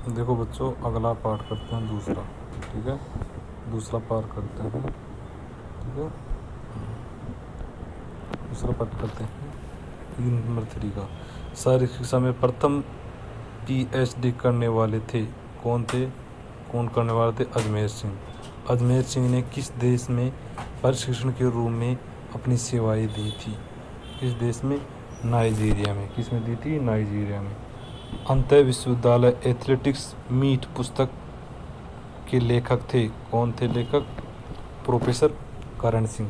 देखो बच्चों, अगला पार्ट करते हैं दूसरा। ठीक है, दूसरा पार्ट करते हैं। ठीक है, दूसरा पार्ट करते हैं यूनिट नंबर 3 का। शारीरिक शिक्षा में प्रथम पीएचडी करने वाले थे। कौन थे? कौन करने वाले थे? अजमेर सिंह। अजमेर सिंह ने किस देश में प्रशिक्षण के रूप में अपनी सेवाएं दी थी? किस देश में? नाइजीरिया में। किस में दी थी? नाइजीरिया में। अंतर विश्वविद्यालय एथलेटिक्स मीट पुस्तक के लेखक थे। कौन थे लेखक? प्रोफेसर करण सिंह।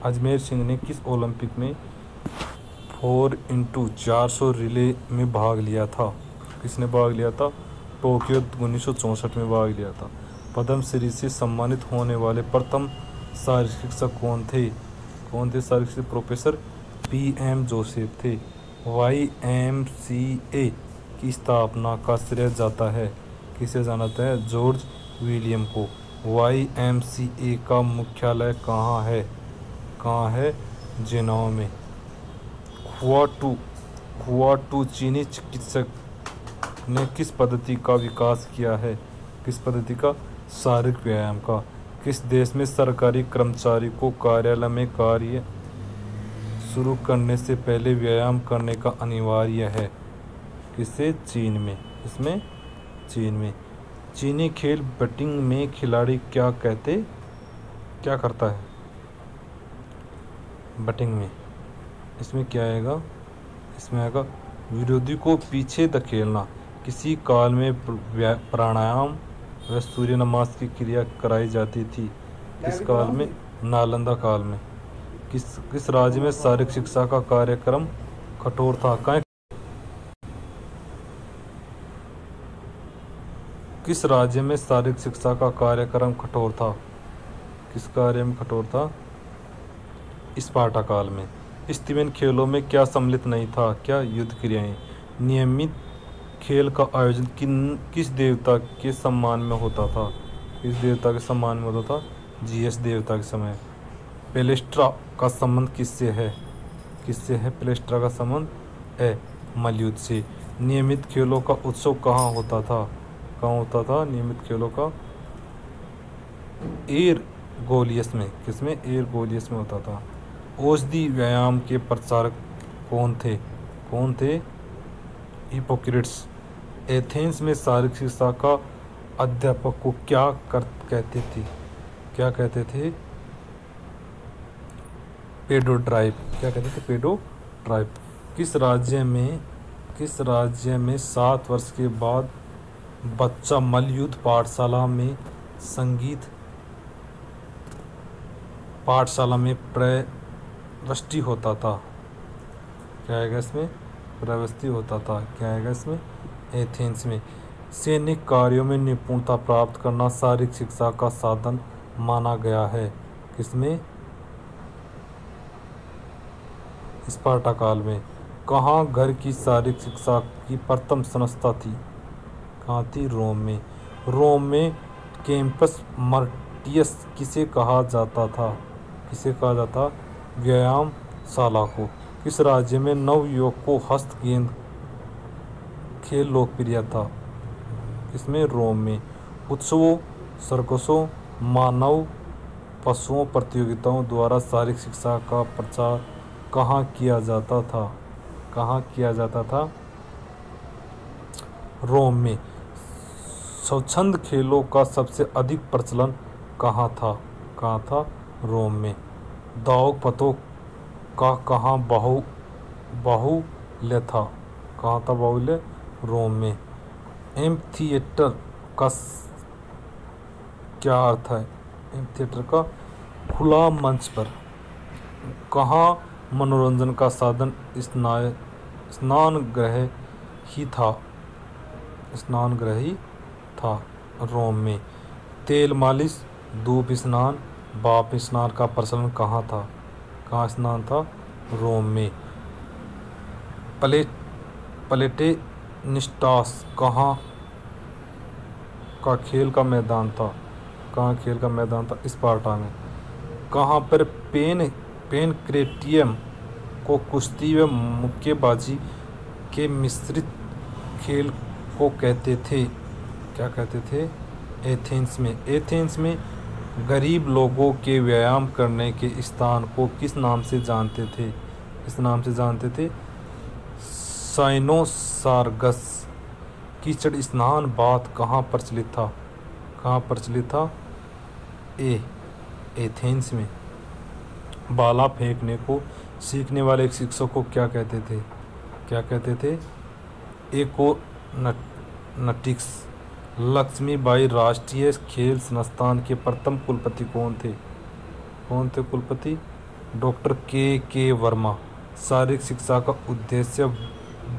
अजमेर सिंह ने किस ओलंपिक में 4x400 रिले में भाग लिया था? किसने भाग लिया था? टोक्यो 1964 में भाग लिया था। पद्मश्री से सम्मानित होने वाले प्रथम शारीरिक शिक्षक कौन थे? कौन थे शारीरिक शिक्षक? प्रोफेसर PM जोसेफ थे। YMCA की स्थापना का श्रेय जाता है, किसे जाता है? जॉर्ज विलियम को। YMCA का मुख्यालय कहाँ है? कहाँ है? जेनेवा में। हुआटू चीनी चिकित्सक ने किस पद्धति का विकास किया है? किस पद्धति का? शारीरिक व्यायाम का। किस देश में सरकारी कर्मचारी को कार्यालय में कार्य शुरू करने से पहले व्यायाम करने का अनिवार्य है? किससे? चीन में। इसमें चीन में। चीनी खेल बैटिंग में खिलाड़ी क्या करता है बैटिंग में? इसमें क्या आएगा? इसमें आएगा विरोधी को पीछे धकेलना। किसी काल में प्राणायाम व सूर्य नमस्कार की क्रिया कराई जाती थी? किस काल में? नालंदा काल में। किस राज्य में शारीरिक शिक्षा का कार्यक्रम कठोर था? किस राज्य में शारीरिक शिक्षा का कार्यक्रम कठोर था? किस कार्य में कठोर था? स्पार्टा काल में। स्टीवन खेलों में क्या सम्मिलित नहीं था? क्या? युद्ध क्रियाएं। नियमित खेल का आयोजन किस देवता के सम्मान में होता था? किस देवता के सम्मान में होता था? जीएस देवता के समय। पेलेस्ट्रा का संबंध किससे है? किससे है पेलेस्ट्रा का संबंध? मलयुद्ध से। नियमित खेलों का उत्सव कहाँ होता था? कहाँ होता था नियमित खेलों का? एयर गोलियस में। किसमें? एयर गोलियस में होता था। औषधि व्यायाम के प्रचारक कौन थे? कौन थे? हिपोक्रेट्स। एथेंस में शारीरिक शिक्षा का अध्यापक को क्या कहते थे? क्या कहते थे? पेडोट्राइप। क्या कहते थे? पेडोट्राइप। किस राज्य में 7 वर्ष के बाद बच्चा मलयुद्ध पाठशाला में प्रविष्टि होता था? क्या आएगा इसमें? प्रविष्टि होता था। क्या आएगा इसमें? एथेंस में। सैनिक कार्यों में निपुणता प्राप्त करना शारीरिक शिक्षा का साधन माना गया है? किसमें? स्पार्टा काल में। कहाँ घर की शारीरिक शिक्षा की प्रथम संस्था थी? कहाँ थी? रोम में। रोम में कैंपस मार्टियस किसे कहा जाता था? किसे कहा जाता? व्यायामशाला को। किस राज्य में नवयुवक को हस्त गेंद खेल लोकप्रिय था? इसमें रोम में। उत्सवों, सर्कसों, मानव पशुओं प्रतियोगिताओं द्वारा शारीरिक शिक्षा का प्रचार कहाँ किया जाता था? कहाँ किया जाता था? रोम में। स्वच्छंद खेलों का सबसे अधिक प्रचलन कहाँ था? कहाँ था? रोम में। दाव पतों का कहाँ बाहुल्य था? कहाँ था बाहुल्य? रोम में। एम्फीथिएटर का क्या अर्थ है? एम्फीथिएटर का खुला मंच पर। कहाँ मनोरंजन का साधन स्नानगृह ही था? स्नानगृह था। रोम में। तेल मालिश, धूप स्नान, भाप स्नान का प्रचलन कहाँ था? कहाँ स्नान था? रोम में। प्लेटेनिस्टास कहाँ का खेल का मैदान था? कहाँ खेल का मैदान था? स्पार्टा में। कहाँ पर पेनक्रेटियम को कुश्ती व मुक्केबाजी के मिश्रित खेल को कहते थे? क्या कहते थे? एथेंस में गरीब लोगों के व्यायाम करने के स्थान को किस नाम से जानते थे? किस नाम से जानते थे? साइनोसार्गस। कीचड़ स्नान बाथ कहाँ प्रचलित था? कहाँ प्रचलित था? एथेंस में। भाला फेंकने को सीखने वाले एक शिक्षक को क्या कहते थे? क्या कहते थे? एकोनटिक्स। लक्ष्मीबाई राष्ट्रीय खेल संस्थान के प्रथम कुलपति कौन थे? कौन थे कुलपति? डॉक्टर के वर्मा। शारीरिक शिक्षा का उद्देश्य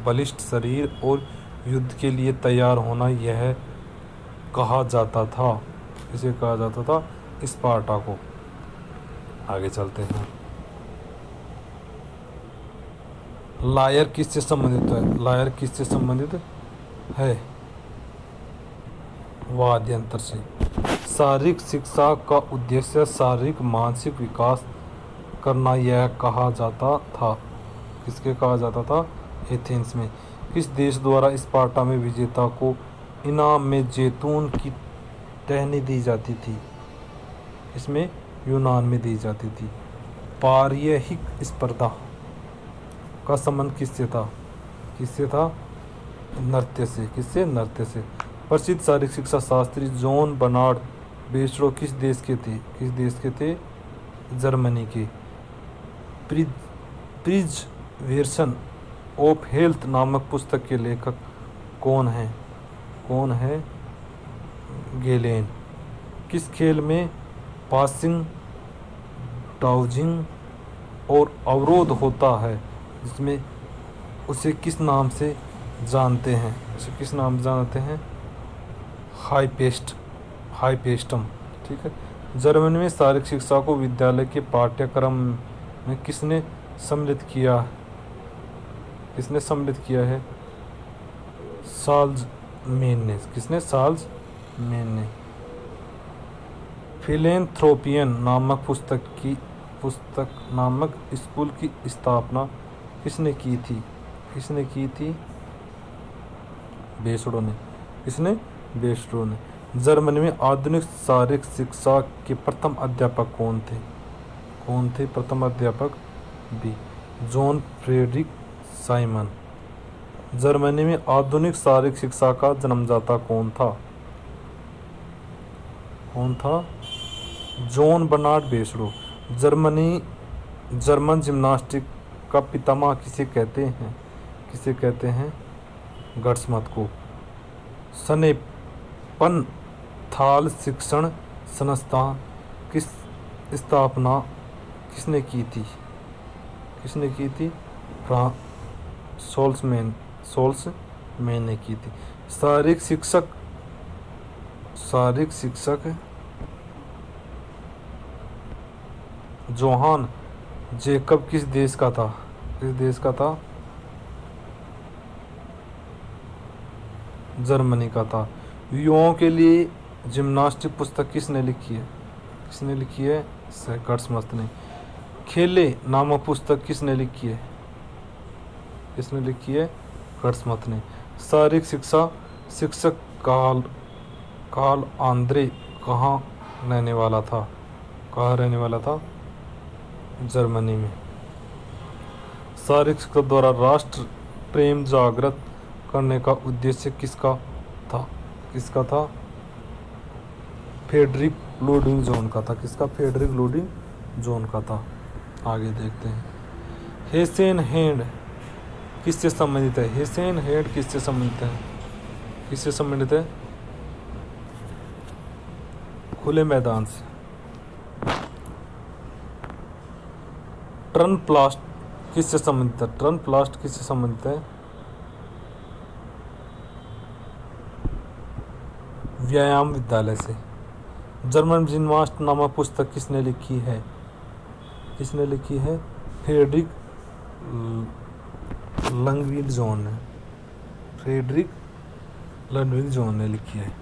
बलिष्ठ शरीर और युद्ध के लिए तैयार होना यह कहा जाता था। इसे कहा जाता था? स्पार्टा को। आगे चलते हैं। लायर किससे संबंधित है? लायर किससे संबंधित है? वाद्य यंत्र से। शारीरिक शिक्षा का उद्देश्य शारीरिक मानसिक विकास करना यह कहा जाता था। किसके कहा जाता था? एथेंस में। किस देश द्वारा स्पार्टा में विजेता को इनाम में जैतून की टहनी दी जाती थी? इसमें यूनान में दी जाती थी। पारयहिक स्पर्धा का संबंध किससे था? किससे था? नृत्य से। किससे? नृत्य से। प्रसिद्ध शारीरिक शिक्षा शास्त्री जॉन बर्नार्ड बेस्टो किस देश के थे? किस देश के थे? जर्मनी के। प्रिजर्वेशन ऑफ हेल्थ नामक पुस्तक के लेखक कौन है? कौन है? गेलेन। किस खेल में पासिंग, डाउजिंग और अवरोध होता है, जिसमें उसे किस नाम से जानते हैं? उसे किस नाम से जानते हैं? हाईपेस्टम। ठीक है। जर्मनी में शारीरिक शिक्षा को विद्यालय के पाठ्यक्रम में किसने सम्मिलित किया? किसने सम्मिलित किया है? साल्ज़मेन ने। किसने? साल्ज़मेन ने। फिलेंथ्रोपियन नामक स्कूल की स्थापना किसने की थी? किसने की थी? बेस्डो ने। किसने? बेस्डो ने। जर्मनी में आधुनिक शारीरिक शिक्षा के प्रथम अध्यापक कौन थे? कौन थे प्रथम अध्यापक? B. John Frederick Simon. Germany में आधुनिक शारीरिक शिक्षा का जन्मदाता कौन था? कौन था? John Bernard Basedow. German gymnastic का पितामह किसे कहते हैं? किसे कहते हैं? गट्समथ को। स्नेपनथाल शिक्षण संस्थान किस स्थापना किसने की थी? किसने की थी? सोल्समैन ने की थी। शारीरिक शिक्षक जोहान जैकब किस देश का था? किस देश का था? जर्मनी का था। युवाओं के लिए जिम्नास्टिक पुस्तक किसने लिखी है? किसने लिखी है? गट्समथ ने। खेले नामक पुस्तक किसने लिखी है? किसने लिखी है? गट्समथ ने। शारीरिक शिक्षा शिक्षक कार्ल आंद्रे कहाँ रहने वाला था? कहाँ रहने वाला था? जर्मनी में। शारीरिक शिक्षा द्वारा राष्ट्र प्रेम जागृत करने का उद्देश्य किसका था? किसका था? फ्रेडरिक लोडिंग जोन का था। किसका? फ्रेडरिक लोडिंग जोन का था। आगे देखते हैं। हेसेन हेड किससे संबंधित है? हेसेन हेड किससे संबंधित है? किससे संबंधित है? खुले मैदान से। टर्नप्लास्ट किससे संबंधित है? टर्नप्लास्ट किससे संबंधित है? व्यायाम विद्यालय से। जर्मन जिम्नास्ट नामक पुस्तक किसने लिखी है? किसने लिखी है? फ्रेडरिक लंगविल-जोन ने। फ्रेडरिक लंगविल-जोन ने लिखी है।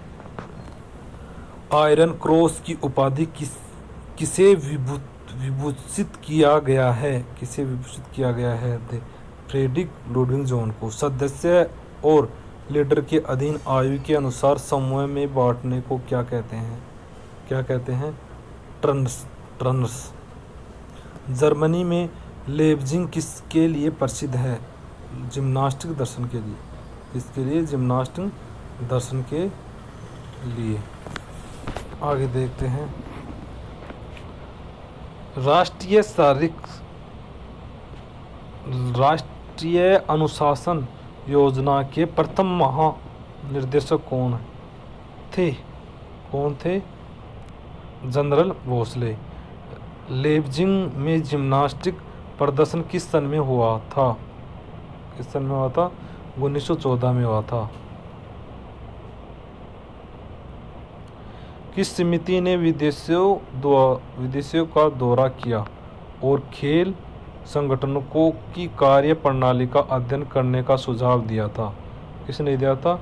आयरन क्रॉस की उपाधि किसे विभूषित किया गया है? किसे विभूषित किया गया है? फ्रेडरिक लोडिंग जोन को। सदस्य और लीडर के अधीन आयु के अनुसार समूह में बांटने को क्या कहते हैं? क्या कहते हैं? टर्न्स। जर्मनी में लेipzig किसके लिए प्रसिद्ध है? जिम्नास्टिक दर्शन के लिए। किसके लिए? जिम्नास्टिक दर्शन के लिए। आगे देखते हैं। राष्ट्रीय अनुशासन योजना के प्रथम महानिर्देशक कौन थे? जनरल भोसले। लेipzig में जिम्नास्टिक प्रदर्शन किस सन में हुआ था? 1914 में हुआ था। किस समिति ने विदेशों का दौरा किया और खेल संगठनों की कार्य प्रणाली का अध्ययन करने का सुझाव दिया था? किसने दिया था?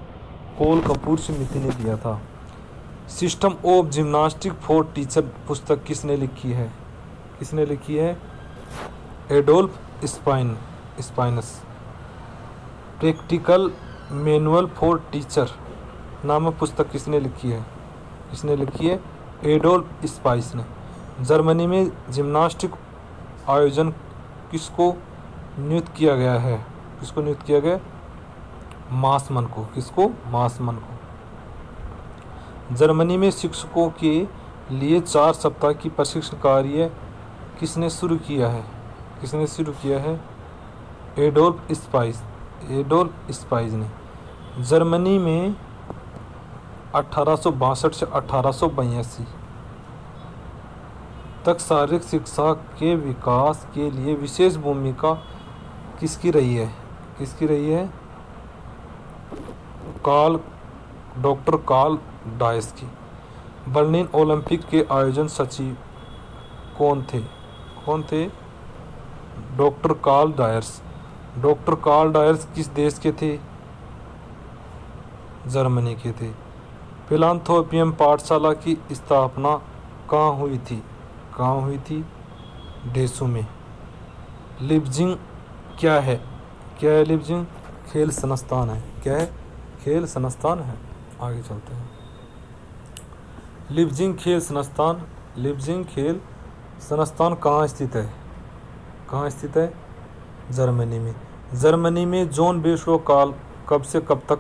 कोल कपूर समिति ने दिया था। System of gymnastic for teacher पुस्तक किसने लिखी है? Adolf spinous. Practical manual for teacher नामक पुस्तक किसने लिखी है? एडोल्फ स्पाइस ने। जर्मनी में जिम्नास्टिक आयोजन किसको नियुक्त किया गया? मासमन को। मासमन को। जर्मनी में शिक्षकों के लिए 4 सप्ताह की प्रशिक्षण कार्य किसने शुरू किया है? एडोल्फ स्पाइस ने। जर्मनी में 1862 से 1882 तक शारीरिक शिक्षा के विकास के लिए विशेष भूमिका किसकी रही है? डॉक्टर कार्ल डायस की। बर्लिन ओलंपिक के आयोजन सचिव कौन थे? डॉक्टर कार्ल डायस किस देश के थे? जर्मनी के थे। फिलांथ्रोपियम पाठशाला की स्थापना कहाँ हुई थी? डेसू में। लेipzig क्या है? लेipzig खेल संस्थान है। क्या है? खेल संस्थान है। आगे चलते हैं। लेipzig खेल संस्थान कहाँ स्थित है? जर्मनी में। जर्मनी में जॉन बेसो काल कब से कब तक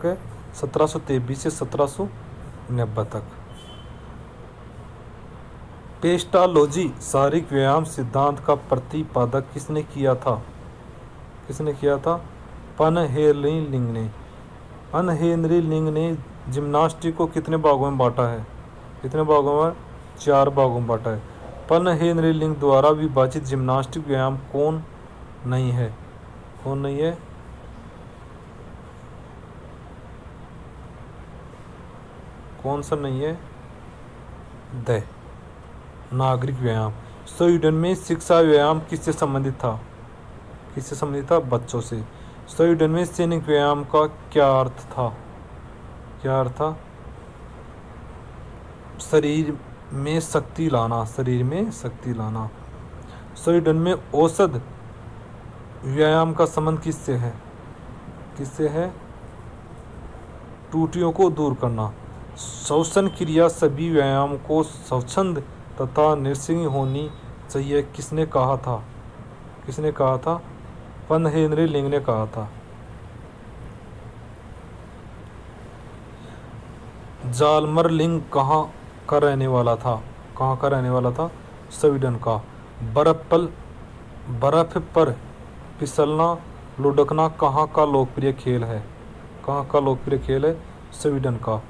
है? 1723 से 1790 तक। पेस्टालोजी शारीरिक व्यायाम सिद्धांत का प्रतिपादक किसने किया था? पन-हेनरी लिंग ने जिम्नास्टिक को कितने भागों में बांटा है? 4 भागों में बांटा है। पन-हेनरी लिंग द्वारा विभाजित जिम्नास्टिक व्यायाम कौन नहीं है? कौन सा नहीं है? नागरिक व्यायाम। स्वीडन में शिक्षा व्यायाम किससे संबंधित था? बच्चों से। स्वीडन में सैनिक व्यायाम का क्या अर्थ था? शरीर में शक्ति लाना। स्वीडन में औषध व्यायाम का संबंध किससे है? त्रुटियों को दूर करना। श्वसन क्रिया सभी व्यायाम को स्वच्छंद तथा निरसीय होनी चाहिए किसने कहा था? पन-हेनरी लिंग ने कहा था। जाल्मर लिंग कहाँ का रहने वाला था? स्वीडन का। बर्फ पर फिसलना लुढ़कना कहाँ का लोकप्रिय खेल है? स्वीडन का।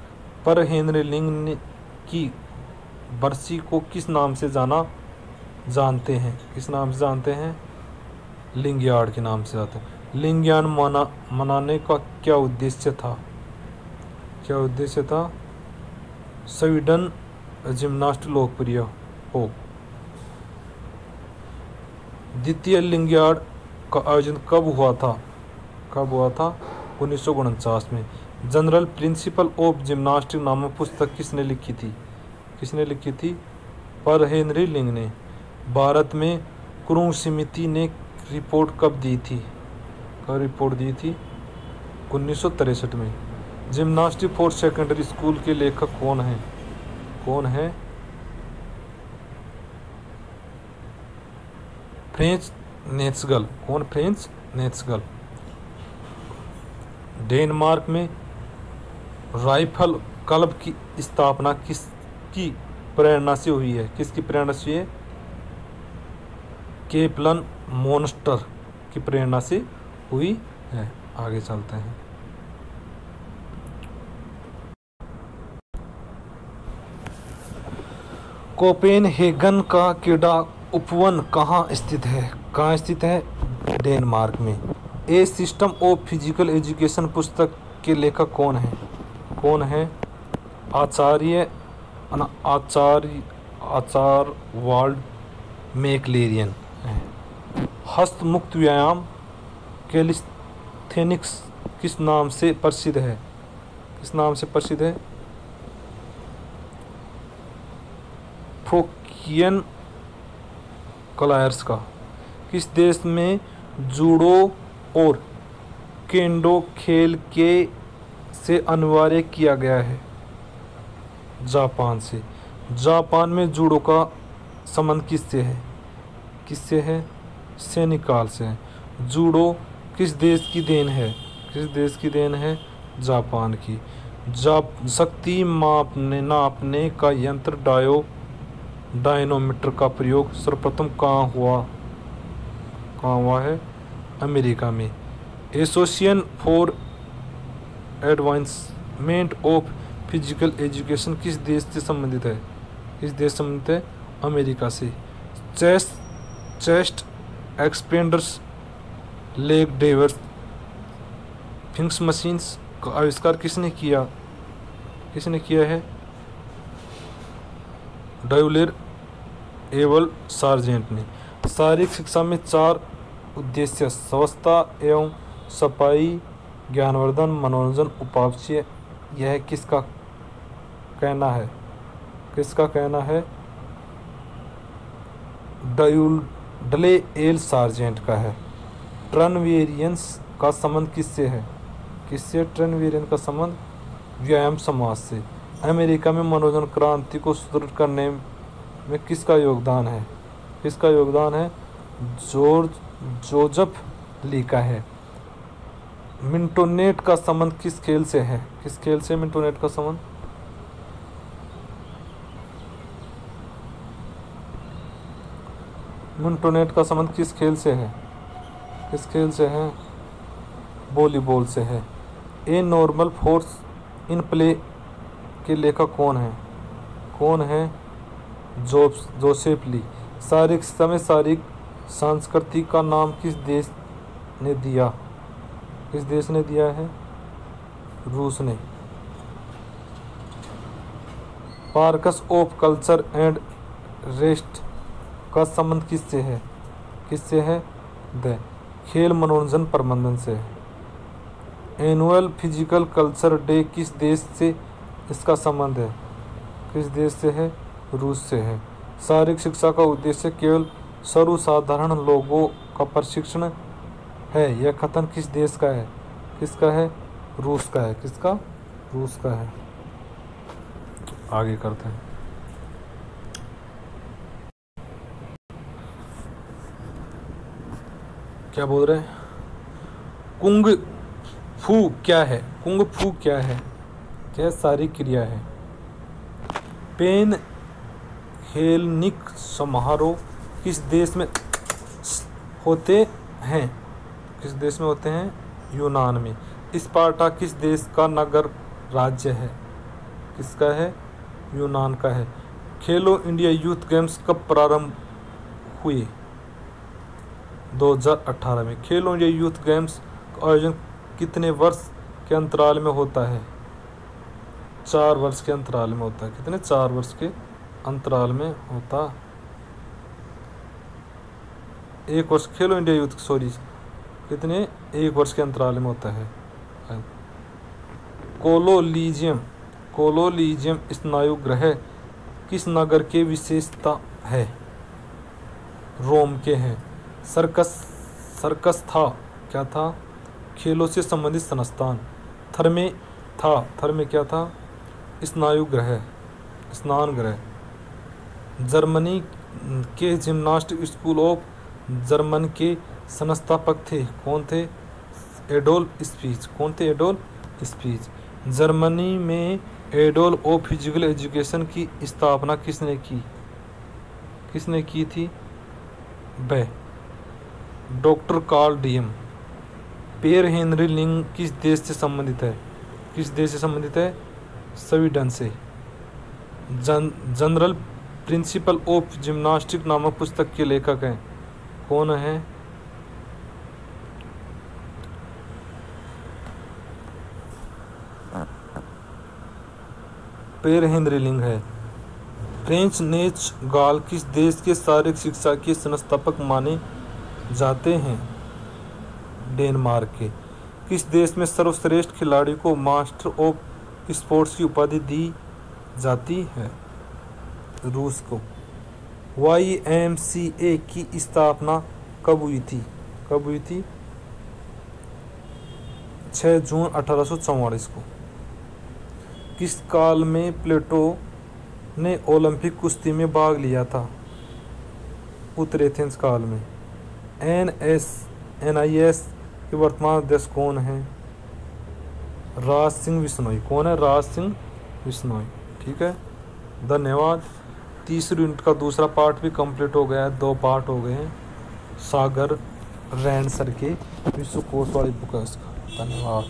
पर हेनरी लिंग की बरसी को किस नाम से जानते हैं? लिंगयार्ड के नाम से जानते हैं। लिंगयार्ड मनाने का क्या उद्देश्य था? स्वीडन जिम्नास्ट लोकप्रिय हो। द्वितीय लिंगयार्ड का आयोजन कब हुआ था? 1949 में। जनरल प्रिंसिपल ऑफ जिम्नास्टिक नामक पुस्तक किसने लिखी थी? पर हेनरी लिंग ने। भारत में क्रुंग समिति ने रिपोर्ट कब दी थी? का रिपोर्ट दी थी 1963 में। जिम्नास्टिक फॉर सेकेंडरी स्कूल के लेखक कौन हैं? कौन है? फ्रेंच नेत्सगल। कौन? फ्रेंच नेत्सगल। डेनमार्क में राइफल क्लब की स्थापना किसकी प्रेरणा से हुई है? किसकी प्रेरणा से है? केपलन मोन्स्टर की प्रेरणा से हुई है। आगे चलते हैं। कोपेनहेगन का कीड़ा उपवन कहाँ स्थित है? कहाँ स्थित है? डेनमार्क में। ए सिस्टम ऑफ फिजिकल एजुकेशन पुस्तक के लेखक कौन है? कौन है? आचार्यवाल्ड मैक्लेरियन है। हस्तमुक्त व्यायाम कैलिस्थेनिक्स किस नाम से प्रसिद्ध है? किस नाम से प्रसिद्ध है? फोकियन क्लायर्स का। किस देश में जूडो और केंडो खेल के से अनिवार्य किया गया है? जापान से। जापान में जूडो का संबंध किससे है? किससे है? सैनिकाल से है। जूडो किस देश की देन है? किस देश की देन है? जापान की। शक्ति नापने का यंत्र डायनोमीटर का प्रयोग सर्वप्रथम कहाँ हुआ है? अमेरिका में। Association for advancement of physical education किस देश से संबंधित है? किस देश से संबंधित है? अमेरिका से। चेस्ट एक्सपेंडर्स लेग डेवर्स फिंक्स मशीन्स का आविष्कार किसने किया? किसने किया है? ड्यूलेर एवल सार्जेंट ने। शारीरिक शिक्षा में 4 उद्देश्य स्वास्थ्य एवं सफाई, ज्ञानवर्धन, मनोरंजन, उपास्य, यह किसका कहना है? किसका कहना है? डले एल सार्जेंट का है। ट्रनवेरियंस का संबंध किससे है? किससे? ट्रनवेरियन का संबंध व्यायाम समाज से। अमेरिका में मनोरंजन क्रांति को सुदृढ़ करने में किसका योगदान है? किसका योगदान है? जोजफ ली का है। मिंटोनेट का संबंध किस खेल से है? किस खेल से मिंटोनेट का संबंध? मिंटोनेट का संबंध किस खेल से है? किस खेल से है? वॉलीबॉल से है। A normal force in play के लेखक कौन है? कौन है? जोसेफ ली। शारीरिक समय शारीरिक संस्कृति का नाम किस देश ने दिया? किस देश ने दिया है? रूस ने। Parks of culture and rest का संबंध किससे है? किससे है? खेल मनोरंजन प्रबंधन से है। एनुअल फिजिकल कल्चर डे किस देश से इसका संबंध है? किस देश से है? रूस से है। शारीरिक शिक्षा का उद्देश्य केवल सर्वसाधारण लोगों का प्रशिक्षण है। यह कथन किस देश का है? किसका है? रूस का है। किसका? रूस का है। आगे करते हैं। क्या बोल रहे हैं? कुंग फू क्या है? कुंग फू क्या है? क्या शारीरिक क्रिया है? पेन हेलनिक समारोह किस देश में होते हैं? किस देश में होते हैं? यूनान में। स्पार्टा किस देश का नगर राज्य है? किसका है? यूनान का है। खेलो इंडिया यूथ गेम्स कब प्रारंभ हुए? 2018 में। खेलो इंडिया यूथ गेम्स का आयोजन कितने वर्ष के अंतराल में होता है? 4 वर्ष के अंतराल में होता है। कितने? 4 वर्ष के अंतराल में होता। 1 वर्ष। खेलो इंडिया यूथ कितने? 1 वर्ष के अंतराल में होता है। कोलोलीजियम स्नायु ग्रह किस नगर के विशेषता है? रोम के हैं। सर्कस था। क्या था? खेलों से संबंधित संस्थान। थर में क्या था? स्नान गृह। जर्मनी के जिम्नास्टिक स्कूल ऑफ जर्मन के संस्थापक थे, कौन थे? Adolf speech. कौन थे? Adolf speech. जर्मनी में एडोल्फ ऑफ फिजिकल एजुकेशन की स्थापना किसने की थी? वह डॉक्टर कार्ल डीएम। पियर हेनरी लिंग किस देश से संबंधित है? स्वीडन से। जनरल प्रिंसिपल ऑफ जिम्नास्टिक नामक पुस्तक के लेखक हैं, कौन है? पियर हेनरी लिंग है। फ्रेंच नेच गाल किस देश के शारीरिक शिक्षा के संस्थापक माने जाते हैं? डेनमार्क के। किस देश में सर्वश्रेष्ठ खिलाड़ी को मास्टर ऑफ स्पोर्ट्स की उपाधि दी जाती है? रूस को। YMCA की स्थापना कब हुई थी? 6 जून 1844 को। किस काल में प्लेटो ने ओलंपिक कुश्ती में भाग लिया था? उत्तर एथेंस काल में। NIS के वर्तमान अध्यक्ष कौन है? राज सिंह बिश्नोई। कौन है? राज सिंह बिश्नोई। ठीक है, धन्यवाद। तीसरी यूनिट का दूसरा पार्ट भी कंप्लीट हो गया है, 2 पार्ट हो गए हैं। सागर रैंड सर के विश्व कोश वाली बुक है उसका। धन्यवाद।